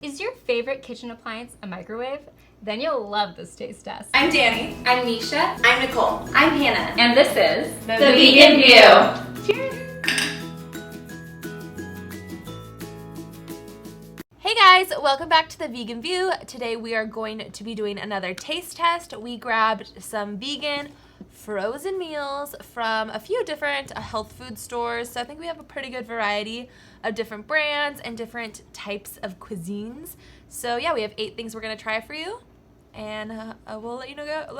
Is your favorite kitchen appliance a microwave? Then you'll love this taste test. I'm Dani. I'm NISHA. I'm Nicole. I'm Hannah. And this is The Vegan View. Cheers! Hey guys, welcome back to The Vegan View. Today we are going to be doing another taste test. We grabbed some vegan frozen meals from a few different health food stores. So I think we have a pretty good variety of different brands and different types of cuisines. So yeah, we have 8 things we're gonna try for you, and we'll let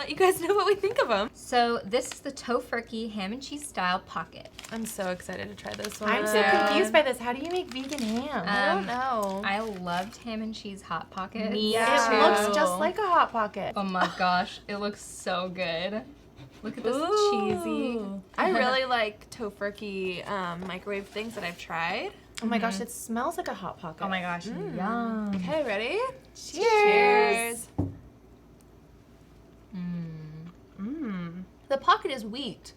you guys know what we think of them. So this is the Tofurkey ham and cheese style pocket. I'm so excited to try this one. I'm so confused by this. How do you make vegan ham? I don't know. I loved ham and cheese Hot Pocket. Me It too. looks just like a Hot Pocket. Oh my gosh, it looks so good. Look at this Ooh. cheesy. I really like Tofurkey microwave things that I've tried. Oh my gosh, it smells like a Hot Pocket. Oh my gosh, yum. Okay, ready? Cheers. The pocket is wheat,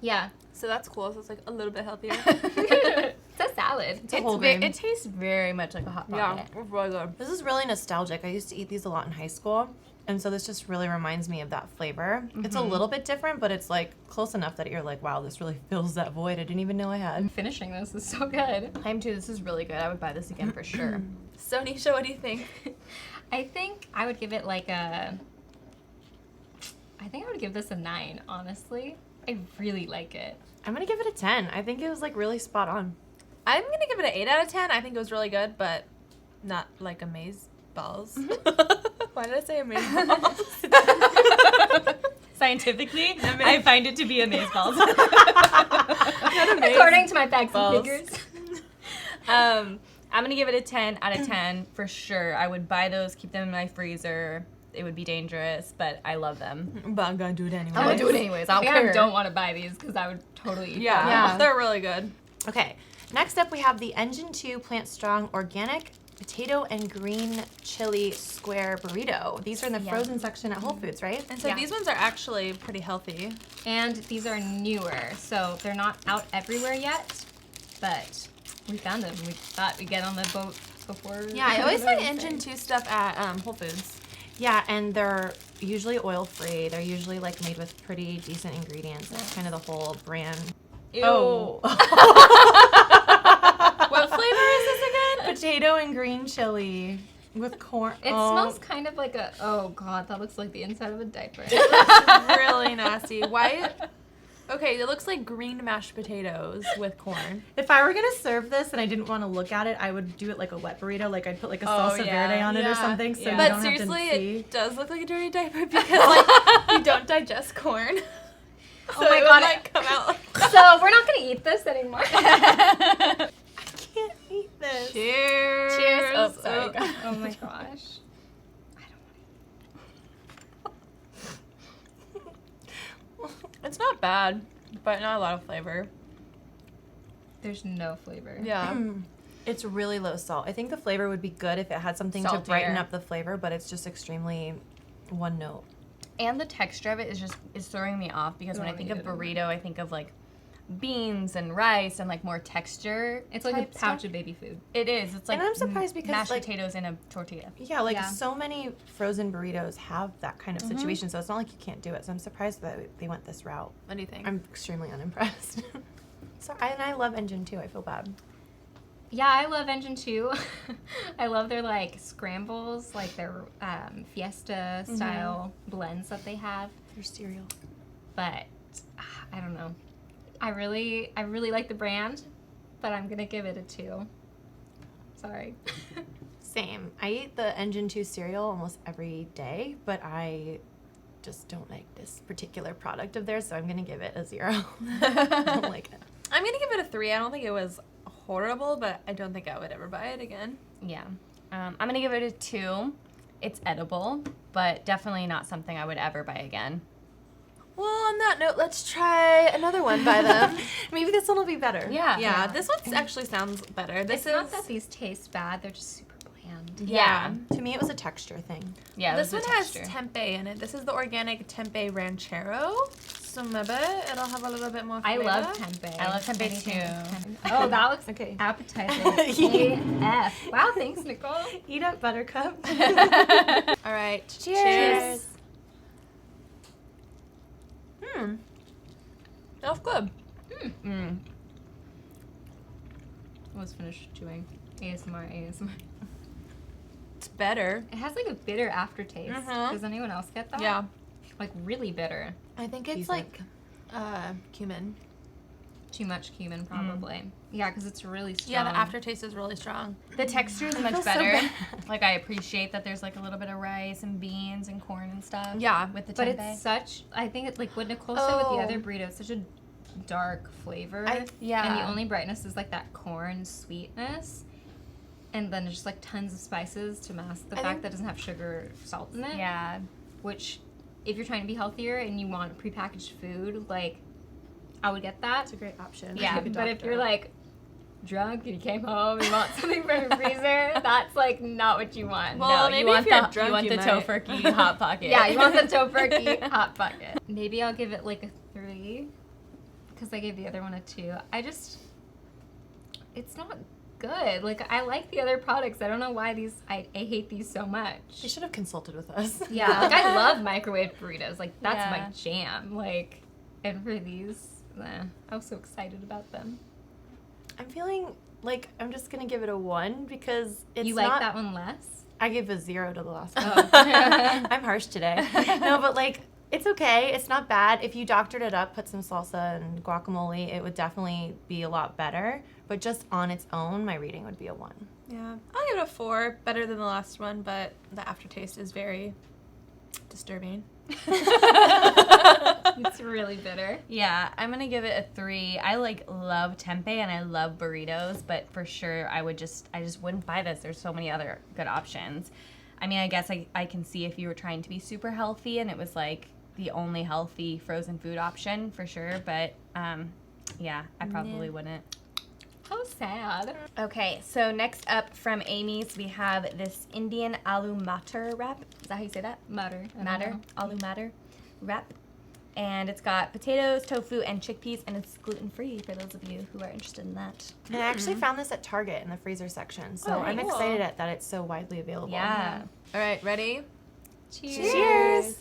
Yeah. so that's cool. So it's like a little bit healthier. It's a salad. It's a whole grain. It tastes very much like a Hot Pocket. It's really good. This is really nostalgic. I used to eat these a lot in high school, and so this just really reminds me of that flavor. It's a little bit different, but it's like close enough that you're like, wow, this really fills that void I didn't even know I had. Finishing this is so good. I'm too. This is really good. I would buy this again for sure. So Nisha, what do you think? I think I would give it like a... I think I would give this a 9, honestly. I really like it. I'm gonna give it a 10. I think it was like really spot on. I'm gonna give it an 8 out of 10. I think it was really good, but not like amaze balls. Why did I say amaze balls? Scientifically, I find it to be amazeballs. According to my facts Balls. and figures. I'm gonna give it a 10 out of 10 for sure. I would buy those, keep them in my freezer. It would be dangerous, but I love them. But I'm gonna do it anyway. I'm gonna do it anyways. I I don't think I care. don't want to buy these because I would totally eat them. Yeah, they're really good. Okay, next up we have the Engine 2 Plant Strong Organic Potato and Green Chili Square Burrito. These are in the frozen section at Whole Foods, right? And so Yeah. these ones are actually pretty healthy. And these are newer, so they're not out everywhere yet, but we found them. We thought we'd get on the boat before. Yeah, I always find Engine 2 stuff at Whole Foods. Yeah, and they're usually oil-free. They're usually like made with pretty decent ingredients. That's kind of the whole brand. Ew. Oh. What flavor is this again? Potato and green chili with corn. It smells kind of like a, oh god, that looks like the inside of a diaper. It's really nasty. Why? Okay, it looks like green mashed potatoes with corn. If I were gonna serve this and I didn't want to look at it, I would do it like a wet burrito. Like I'd put like a salsa verde on it or something, so you But don't seriously, have to see. it does look like a dirty diaper because like you don't digest corn. So Oh my it would, God. like come out. Like So we're not gonna eat this anymore. I can't eat this. Cheers. Cheers. Oh, sorry. Oh my gosh. It's not bad, but not a lot of flavor. There's no flavor. Yeah. It's really low salt. I think the flavor would be good if it had something to Saltier. brighten up the flavor, but it's just extremely one note. And the texture of it is throwing me off because when I Oh, think me of neither. burrito, I think of like beans and rice and like more texture. It's like a type pouch stuff. of baby food. It is. It's like And I'm surprised because, mashed like- potatoes in a tortilla. Yeah, like Yeah. so many frozen burritos have that kind of situation, so it's not like you can't do it. So I'm surprised that they went this route. What do you think? I'm extremely unimpressed. And I love Engine 2. I feel bad. Yeah, I love Engine 2. I love their like scrambles, like their fiesta style blends that they have. Your cereal. But I don't know. I really like the brand, but I'm gonna give it a 2. Sorry. Same. I eat the Engine 2 cereal almost every day, but I just don't like this particular product of theirs, so I'm gonna give it a 0. I don't like it. I'm gonna give it a 3. I don't think it was horrible, but I don't think I would ever buy it again. Yeah. I'm gonna give it a 2. It's edible, but definitely not something I would ever buy again. Well, on that note, let's try another one by them. Maybe this one will be better. Yeah. Yeah, this one actually sounds better. This It's is not that these taste bad; they're just super bland. Yeah. To me, it was a texture thing. Yeah. this it one was the has texture. tempeh in it. This is the organic tempeh ranchero. some of it. It'll have a little bit more I flavor. love tempeh. I love tempeh Anything too. with tempeh. Oh, that looks Okay. appetizing. AF. Wow, thanks, Nicole. Eat up, Buttercup. All right. Cheers. That's good. Let's finish chewing. ASMR. It's better. It has like a bitter aftertaste. Mhm. Does anyone else get that? Yeah. Like really bitter. I think it's Decent. like cumin. Too much cumin, probably. Yeah, because it's really strong. Yeah, the aftertaste is really strong. The texture is feel much so better. bad. Like, I appreciate that there's like a little bit of rice and beans and corn and stuff. Yeah. With the But tempeh. it's such, I think it's like what Nicole said with the Oh. other burrito, it's such a dark flavor. yeah. And the only brightness is like that corn sweetness. And then just like tons of spices to mask the I fact think- that it doesn't have sugar or salt in it. Yeah. Which, if you're trying to be healthier and you want prepackaged food, like, I would get that. It's a great option. Yeah, Take a but if doctor. you're like drunk and you came home and you want something from the freezer, that's like not what you want. Well, No, maybe you want if you're the drunk, you want you the might. Tofurkey Hot Pocket. Yeah, you want the Tofurkey Hot Pocket. Maybe I'll give it like a 3 because I gave the other one a 2. It's not good. Like, I like the other products. I don't know why I hate these so You much. should have consulted with us. Yeah, like I love microwave burritos. Like, that's Yeah. my jam. Like, and for these, I was so excited about them. I'm feeling like I'm just gonna give it a 1 because it's You like not. that one less? I gave a 0 to the last one. Oh. I'm harsh today. No, but like it's okay. It's not bad. If you doctored it up, put some salsa and guacamole, it would definitely be a lot better. But just on its own, my rating would be a 1. Yeah. I'll give it a 4. Better than the last one, but the aftertaste is very disturbing. It's really bitter. Yeah, I'm gonna give it a 3. I like love tempeh and I love burritos, but for sure I just wouldn't buy this. There's so many other good options. I mean, I guess I can see if you were trying to be super healthy and it was like the only healthy frozen food option for sure, but yeah, I probably wouldn't. How sad. Okay, so next up from Amy's, we have this Indian aloo matar wrap. Is that how you say that? Matter. Aloo matar wrap. And it's got potatoes, tofu, and chickpeas, and it's gluten-free for those of you who are interested in that. And I actually found this at Target in the freezer section, so Oh, I'm cool. excited at that it's so widely available. Yeah. All right, ready? Cheers.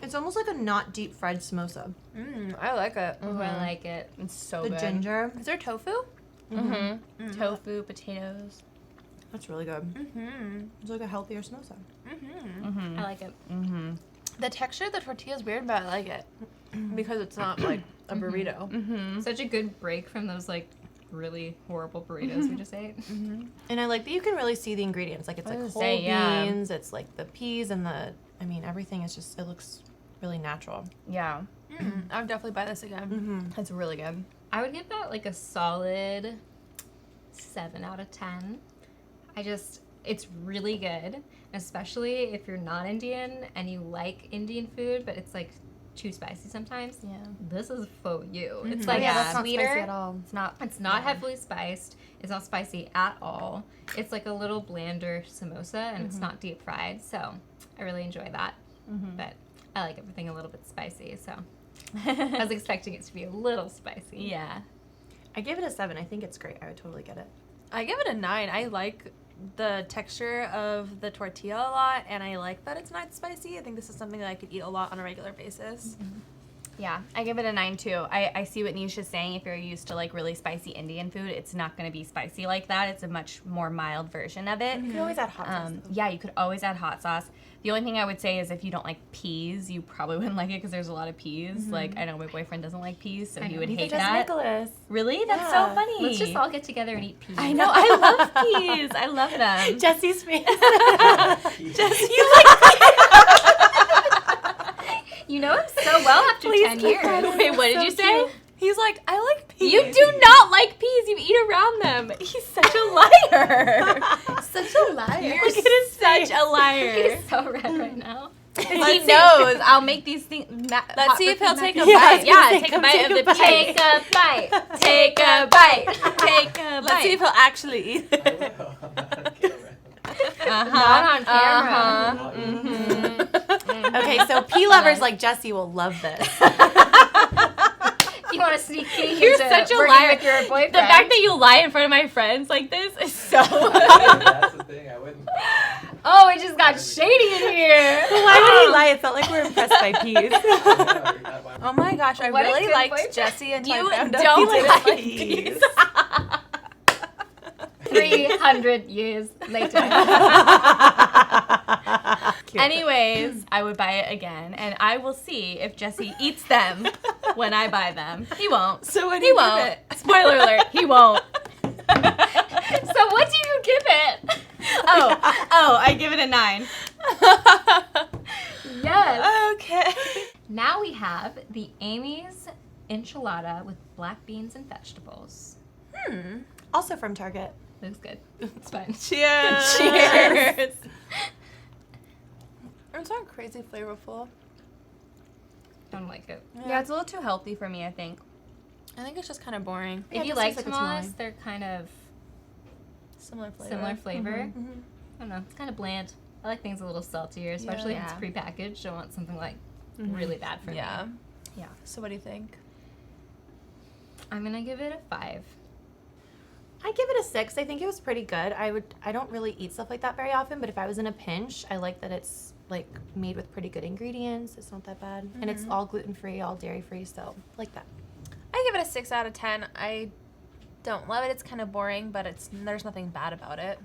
It's almost like a not deep fried samosa. I like it. Oh, I like it. It's so The good. ginger, Is there tofu? Mm-hmm. Tofu, potatoes. that's really good. Mm-hmm. It's like a healthier samosa. Mm-hmm. Mm-hmm. I like it. Mm-hmm. The texture of the tortilla is weird, but I like it because it's not like a burrito. Mm-hmm. Such a good break from those like really horrible burritos we just ate. And I like that you can really see the ingredients. Like it's I like was whole gonna say, yeah. beans, it's like the peas and everything is just, it looks really natural. Yeah. I would definitely buy this again. Mm-hmm. It's really good. I would give that like a solid 7 out of 10. It's really good, especially if you're not Indian and you like Indian food, but it's like too spicy sometimes. Yeah. This is for you. Mhm. It's like Yeah, that's not sweeter. spicy at all. It's not heavily spiced. It's not spicy at all. It's like a little blander samosa, and it's not deep fried. So I really enjoy that. Mm-hmm. But I like everything a little bit spicy. So I was expecting it to be a little spicy. Yeah. I gave it a 7. I think it's great. I would totally get it. I give it a 9. I like the texture of the tortilla a lot, and I like that it's not spicy. I think this is something that I could eat a lot on a regular basis. Yeah, I give it a 9 too. I see what Nisha's saying. If you're used to like really spicy Indian food, it's not going to be spicy like that. It's a much more mild version of it. You can always add hot sauce. though. Yeah, you could always add hot sauce. The only thing I would say is if you don't like peas, you probably wouldn't like it because there's a lot of peas. Like, I know my boyfriend doesn't like peas, so I he know. would You hate could just that. Nicholas. Really? That's Yeah. so funny. Let's just all get together and eat peas. I know. I love peas. I love them. Jesse's face. You know him so well after Please 10 keep years. that. Wait, what did So you say? He's like, I like peas. You do not like peas. You eat around them. He's such a liar. such a liar. You're such a liar. He's so red right now. He knows. I'll make these things. Let's see if he'll take a Yeah, I was bite. gonna Yeah, say, take a come bite take of a the bite. pea. Take a bite. Take a bite. Take a Let's see if bite. he'll actually eat it. Not on camera. Mm-hmm. Okay, so pea lovers like Jesse will love this. You want to sneak peek You're into such a working liar. with your boyfriend. The fact that you lie in front of my friends like this is so. That's the thing. I wouldn't. Oh, it just got shady in here. Why would he lie? It felt like we were impressed by peas. Oh my gosh, I What a really good liked boyfriend. Jesse until You I found out don't he like like peas. 300 years later. Anyways, I would buy it again, and I will see if Jesse eats them when I buy them. He won't. So what do He you give won't. it? Spoiler alert, he won't. So what do you give it? Oh, I give it a 9. Yes. Okay. Now we have the Amy's enchilada with black beans and vegetables. Also from Target. Looks good. It's fine. Cheers. Cheers. It's not crazy flavorful. Don't like it. Yeah, it's a little too healthy for me, I think. I think it's just kind of boring. If you like tamales, they're kind of Similar flavor. similar flavor. Mhm. I don't know. It's kind of bland. I like things a little saltier, especially if it's Yeah. prepackaged. I want something like really bad for Yeah. me. Yeah. So what do you think? I'm gonna give it a 5. I give it a 6. I think it was pretty good. I don't really eat stuff like that very often, but if I was in a pinch, I like that it's like made with pretty good ingredients. It's not that bad. And it's all gluten-free, all dairy-free, so like that. I give it a 6 out of 10. I don't love it. It's kind of boring, but there's nothing bad about it.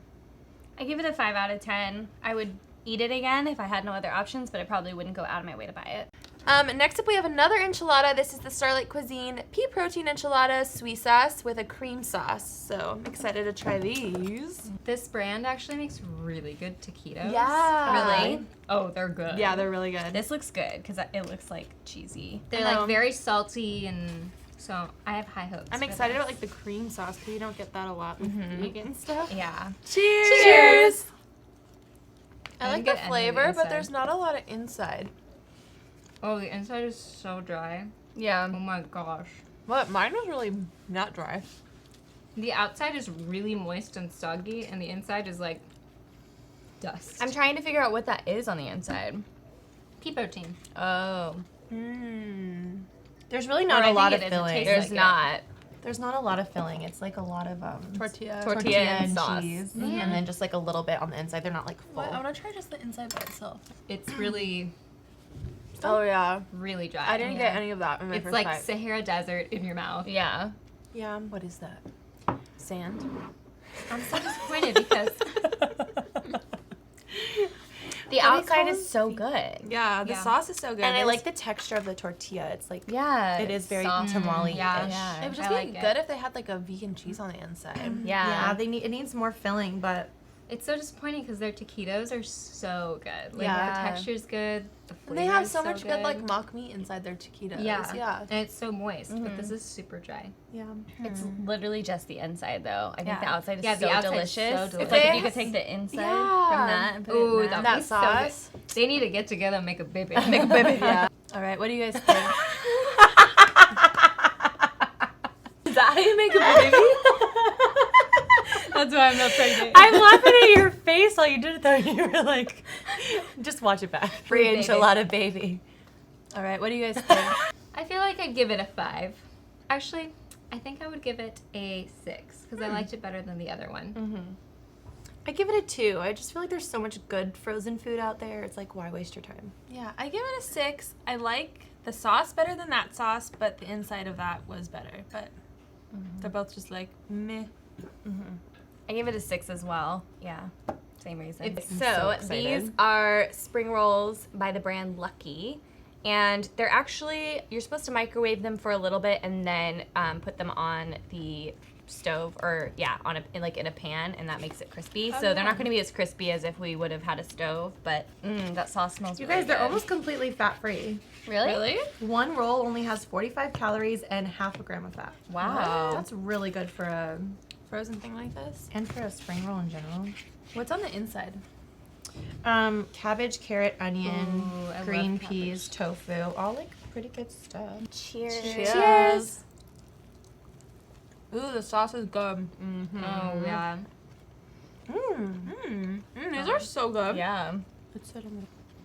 I give it a 5 out of 10. I would eat it again if I had no other options, but I probably wouldn't go out of my way to buy it. Next up, we have another enchilada. This is the Starlight Cuisine pea protein enchilada sweet sauce with a cream sauce. So I'm excited to try these. This brand actually makes really good taquitos. Yeah. Really? Oh, they're good. Yeah, they're really good. This looks good because it looks like cheesy. They're I know. like very salty, and so I have high hopes. I'm for excited this. about like the cream sauce because you don't get that a lot with vegan stuff. Yeah. Cheers! I I like didn't the get any of the flavor, but inside. there's not a lot of inside. Oh, the inside is so dry. Yeah. Oh my gosh. What? Mine was really not dry. The outside is really moist and soggy, and the inside is like dust. I'm trying to figure out what that is on the inside. pea protein. Oh. Mmm. There's really Or not I a lot think of it is. It filling. tastes There's like it. not. There's not a lot of filling. It's like a lot of Tortilla. Tortilla and sauce. cheese, Yeah. and then just like a little bit on the inside. They're not like full. What? I want to try just the inside by itself. It's really, Oh yeah. really dry. I didn't get any of that in my It's first like bite. Sahara Desert in your mouth. Yeah. Yeah. What is that? Sand. I'm so disappointed because The outside is so good. Yeah, the Yeah. sauce is so good. And I It like was- the texture of the tortilla. It's like Yeah. it is very soft. tamale-ish. Yeah. It would just I be like it. good if they had like a vegan cheese on the inside. Yeah. It needs more filling, but it's so disappointing because their taquitos are so good. Like Yeah. the texture's good. The And flavor they have is so much good like mock meat inside their taquitos. yeah. Yeah. And it's so moist, but this is super dry. yeah. It's literally just the inside, though. I think Yeah. the outside is Yeah, the so outside's so delicious. delicious. It's like if you It could take the inside Yeah. from that and put Ooh, it in that That would be so good. sauce. They need to get together and make a baby. Make a baby. Yeah. All right. What do you guys think? Is that how you make a baby? That's why I'm not pregnant. I'm laughing at your face while you did it though. You were like, just watch it back. Free Baby. enchilada baby. All right. What do you guys think? I feel like I'd give it a 5. Actually, I think I would give it a 6 because I liked it better than the other one. I give it a 2. I just feel like there's so much good frozen food out there. It's like, why waste your time? Yeah, I give it a 6. I like the sauce better than that sauce, but the inside of that was better. But they're both just like meh. I give it a 6 as well. Yeah, same reason. so So excited. these are spring rolls by the brand Lucky. And they're actually, you're supposed to microwave them for a little bit and then put them on the stove or in a pan, and that makes it crispy. So they're not going to be as crispy as if we would have had a stove, but that sauce smells You really guys, they're good. almost completely fat-free. Really? One roll only has 45 calories and half a gram of fat. Wow. That's really good for a Frozen thing like this. and for a spring roll in general. What's on the inside? Cabbage, carrot, onion, Ooh, I green love peas, tofu, all like pretty good stuff. Cheers. Cheers. Ooh, the sauce is good. Oh, yeah. These are so good. Yeah. It's so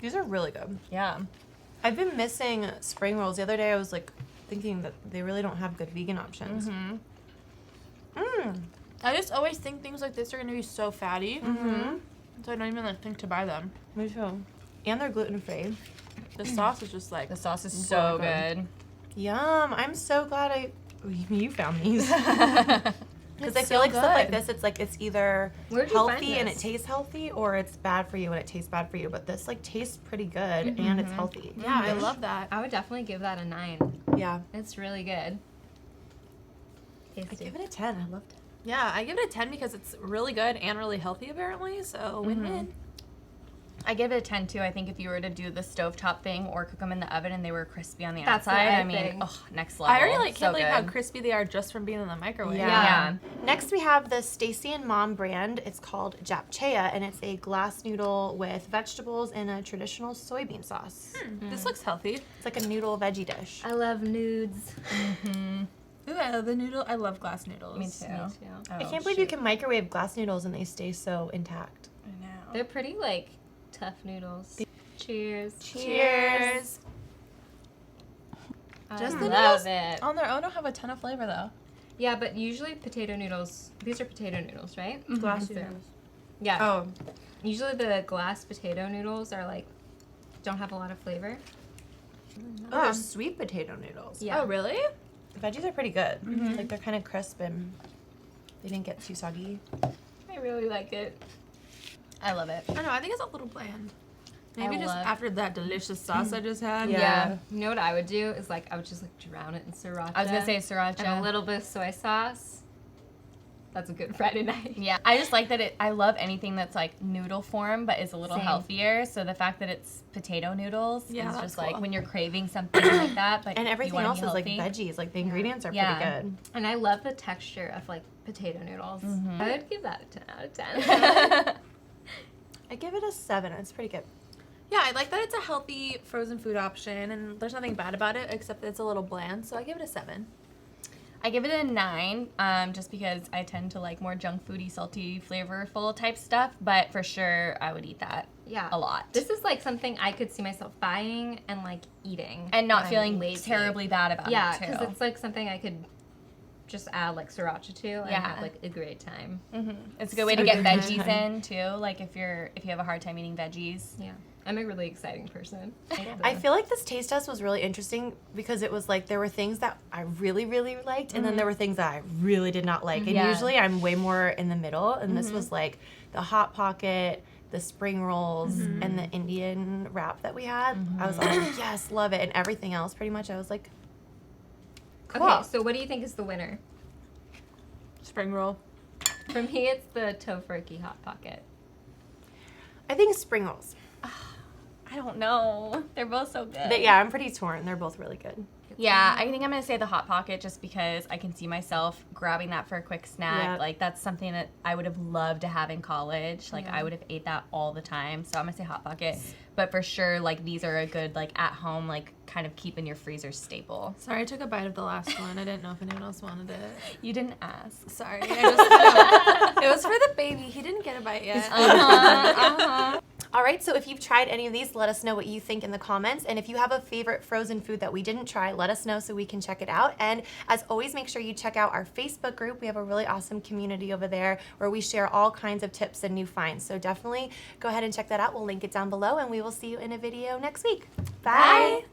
These are really good. Yeah. I've been missing spring rolls. The other day I was like thinking that they really don't have good vegan options. I just always think things like this are gonna be so fatty, so I don't even like think to buy them. Me too. And they're gluten free. The sauce is just like The sauce is so good. Yum! I'm so glad you found these. Because I It's feel so like stuff like good. this, it's either Where'd you find healthy and it this? tastes healthy, or it's bad for you and it tastes bad for you. But this like tastes pretty good and it's healthy. yeah, I love that. I would definitely give that a 9. Yeah. It's really good. I Tasty. give it a 10. I loved it. Yeah, I give it a 10 because it's really good and really healthy apparently. So win-win. I give it a 10 too. I think if you were to do the stovetop thing or cook them in the oven and they were crispy on the That's what outside, I I mean, think. oh, next level. I already like So can't believe how good. crispy they are just from being in the microwave. Yeah. Next we have the Stacey Mom brand. It's called Japchae, and it's a glass noodle with vegetables and a traditional soybean sauce. This looks healthy. It's like a noodle veggie dish. I love nudes. Ooh, I love the noodle. I love glass noodles. Me too. Me too. I can't believe you can microwave glass noodles and they stay so intact. I know. They're pretty like tough noodles. Cheers. Cheers. Just the love noodles it. On their own don't have a ton of flavor though. Yeah, but usually potato noodles. These are potato noodles, right? Glass Instead of- noodles. Yeah. Oh, Usually the glass potato noodles are like don't have a lot of flavor. they're sweet potato noodles. Yeah. Oh, really? The veggies are pretty good. Like they're kind of crisp and they didn't get too soggy. I really like it. I love it. I don't know. I think it's a little bland. Maybe I just love- after that delicious sauce I just had. Yeah. You know what I would do is like I would just like drown it in sriracha. I was gonna say sriracha. and a little bit of soy sauce. That's a good Friday night. Yeah, I just like that I love anything that's like noodle form but is a little Same. healthier. So the fact that it's potato noodles Yeah, is that's just like cool. when you're craving something like that, but And you everything wanna else be is like healthy. veggies. Like the ingredients are Yeah. pretty good. And I love the texture of like potato noodles. Mm-hmm. I would give that a 10 out of 10. I give it a 7. It's pretty good. Yeah, I like that it's a healthy frozen food option, and there's nothing bad about it except that it's a little bland. So I give it a 7. I give it a 9, just because I tend to like more junk foody, salty, flavorful type stuff. But for sure, I would eat that Yeah. a lot. This is like something I could see myself buying and like eating. And not when I'm feeling lazy. terribly bad about Yeah, it too. because it's like something I could just add like sriracha to and Yeah. have like a great time. It's a good way to get veggies in too. Like if you have a hard time eating veggies. Yeah. I'm a really exciting person. I feel like this taste test was really interesting because it was like there were things that I really, really liked, and then there were things that I really did not like. And Yeah. usually I'm way more in the middle, and this was like the Hot Pocket, the spring rolls, and the Indian wrap that we had. I was like, yes, love it. And everything else, pretty much, I was like, cool. Okay, so what do you think is the winner? Spring roll. For me, it's the Tofurkey Hot Pocket. I think spring rolls. I don't know. They're both so good. But yeah, I'm pretty torn. They're both really good. Yeah, I think I'm gonna say the Hot Pocket just because I can see myself grabbing that for a quick snack. Yeah. Like that's something that I would have loved to have in college. Like I would have ate that all the time. So I'm gonna say Hot Pocket. But for sure, like these are a good like at home like kind of keep in your freezer staple. Sorry, I took a bite of the last one. I didn't know if anyone else wanted it. You didn't ask. Sorry, I just it was for the baby. He didn't get a bite yet. All right, so if you've tried any of these, let us know what you think in the comments. And if you have a favorite frozen food that we didn't try, let us know so we can check it out. And as always, make sure you check out our Facebook group. We have a really awesome community over there where we share all kinds of tips and new finds. So definitely go ahead and check that out. We'll link it down below, and we will see you in a video next week. Bye.